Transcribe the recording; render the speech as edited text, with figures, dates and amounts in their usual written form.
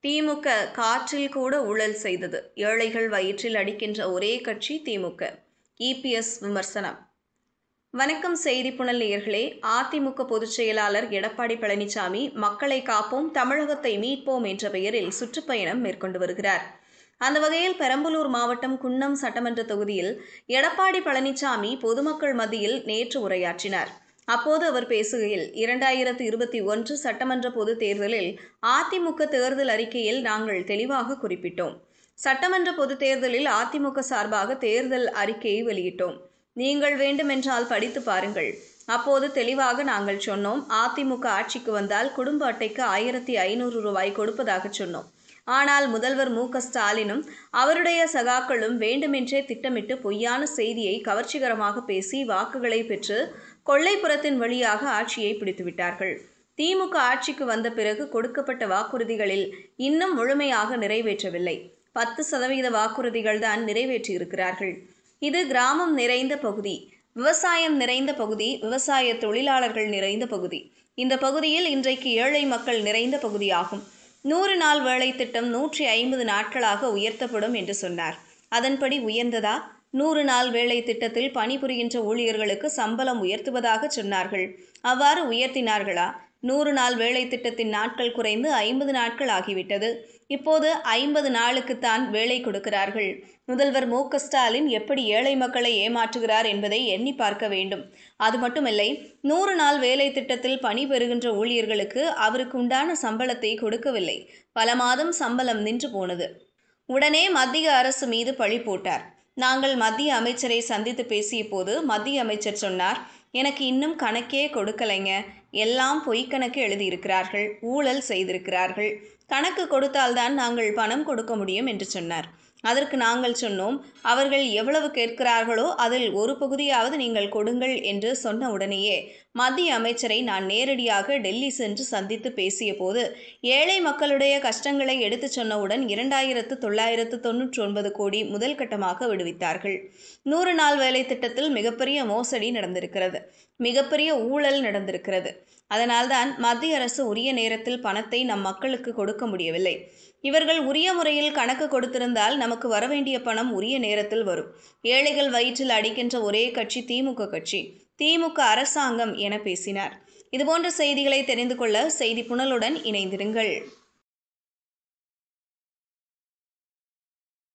திமுக காற்றில் கூட ஊழல் செய்தது. ஏழைகள் வயிற்றில் அடிக்கின்ற ஒரே கட்சி திமுக. இபிஎஸ் விமர்சனம். வணக்கம் செய்திப்புணல் நேயர்களே. அதிமுக பொதுச் செயலாளர் எடப்பாடி பழனிசாமி மக்களை காப்போம், தமிழகத்தை மீட்போம் என்ற பெயரில் சுற்றுப்பயணம் மேற்கொண்டு வருகிறார். அந்த வகையில் பெரம்பலூர் மாவட்டம் குன்னம் சட்டமன்ற தொகுதியில் எடப்பாடி பழனிசாமி பொதுமக்கள் மத்தியில் நேற்று உரையாற்றினார். அப்போது அவர் பேசுகையில், 2021 சட்டமன்ற பொதுத் தேர்தலில் அதிமுக தேர்தல் அறிக்கையில் நாங்கள் தெளிவாக குறிப்பிட்டோம். சட்டமன்ற பொதுத் தேர்தலில் அதிமுக சார்பாக தேர்தல் அறிக்கையை வெளியிட்டோம். நீங்கள் வேண்டுமென்றால் படித்து பாருங்கள். அப்போது தெளிவாக நாங்கள் சொன்னோம், அதிமுக ஆட்சிக்கு வந்தால் குடும்ப அட்டைக்கு 1500 ரூபாய் கொடுப்பதாக சொன்னோம். ஆனால் முதல்வர் மு.க.ஸ்டாலினும் அவருடைய சகாக்களும் வேண்டுமென்றே திட்டமிட்டு பொய்யான செய்தியை கவர்ச்சிகரமாக பேசி வாக்குகளை பெற்று கொள்ளைப்புறத்தின் வழியாக ஆட்சியை பிடித்துவிட்டார்கள். திமுக ஆட்சிக்கு வந்த பிறகு கொடுக்கப்பட்ட வாக்குறுதிகளில் இன்னும் முழுமையாக நிறைவேற்றவில்லை. 10% வாக்குறுதிகள் தான் நிறைவேற்றியிருக்கிறார்கள். இது கிராமம் நிறைந்த பகுதி, விவசாயம் நிறைந்த பகுதி, விவசாய தொழிலாளர்கள் நிறைந்த பகுதி. இந்த பகுதியில் இன்றைக்கு ஏழை மக்கள் நிறைந்த பகுதியாகும். 100 நாள் வேலை திட்டம் 150 நாட்களாக உயர்த்தப்படும் என்று சொன்னார். அதன்படி உயர்ந்ததா? 100 நாள் வேலை திட்டத்தில் பணிபுரிகின்ற ஊழியர்களுக்கு சம்பளம் உயர்த்துவதாக சொன்னார்கள். அவ்வாறு உயர்த்தினார்களா? 100 நாள் வேலை திட்டத்தின் நாட்கள் குறைந்து 50 நாட்கள் ஆகிவிட்டது. இப்போது 50 நாளுக்குத்தான் வேலை கொடுக்கிறார்கள். முதல்வர் மு.க.ஸ்டாலின் எப்படி ஏழை மக்களை ஏமாற்றுகிறார் என்பதை எண்ணி பார்க்க வேண்டும். அது மட்டுமில்லை, 100 நாள் வேலை திட்டத்தில் பணிபெறுகின்ற ஊழியர்களுக்கு அவருக்கு உண்டான சம்பளத்தை கொடுக்கவில்லை. பல மாதம் சம்பளம் நின்று போனது. உடனே மத்திய அரசு மீது பழி போட்டார். நாங்கள் மத்திய அமைச்சரை சந்தித்து பேசிய போது மத்திய அமைச்சர் சொன்னார், எனக்கு இன்னும் கணக்கே கொடுக்கலைங்க, எல்லாம் பொய்க்கணக்கு எழுதியிருக்கிறார்கள், ஊழல் செய்திருக்கிறார்கள், கணக்கு கொடுத்தால்தான் நாங்கள் பணம் கொடுக்க முடியும் என்று சொன்னார். அதற்கு நாங்கள் சொன்னோம், அவர்கள் எவ்வளவு கேட்கிறார்களோ அதில் ஒரு பகுதியாவது நீங்கள் கொடுங்கள் என்று சொன்ன உடனேயே மத்திய அமைச்சரை நான் நேரடியாக டெல்லி சென்று சந்தித்து பேசிய போது ஏழை மக்களுடைய கஷ்டங்களை எடுத்துச் சொன்னவுடன் 2999 கோடி முதல் கட்டமாக விடுவித்தார்கள். 100 நாள் வேலை திட்டத்தில் மிகப்பெரிய மோசடி நடந்திருக்கிறது, மிகப்பெரிய ஊழல் நடந்திருக்கிறது. அதனால்தான் மத்திய அரசு உரிய நேரத்தில் பணத்தை நம் மக்களுக்கு கொடுக்க முடியவில்லை. இவர்கள் உரிய முறையில் கணக்கு கொடுத்திருந்தால் நமக்கு வரவேண்டிய பணம் உரிய நேரத்தில் வரும். ஏழைகள் வயிற்றில் அடிக்கின்ற ஒரே கட்சி திமுக கட்சி, திமுக அரசாங்கம் என பேசினார். இதுபோன்ற செய்திகளை தெரிந்து கொள்ள செய்தி புனலுடன் இணைந்திருங்கள்.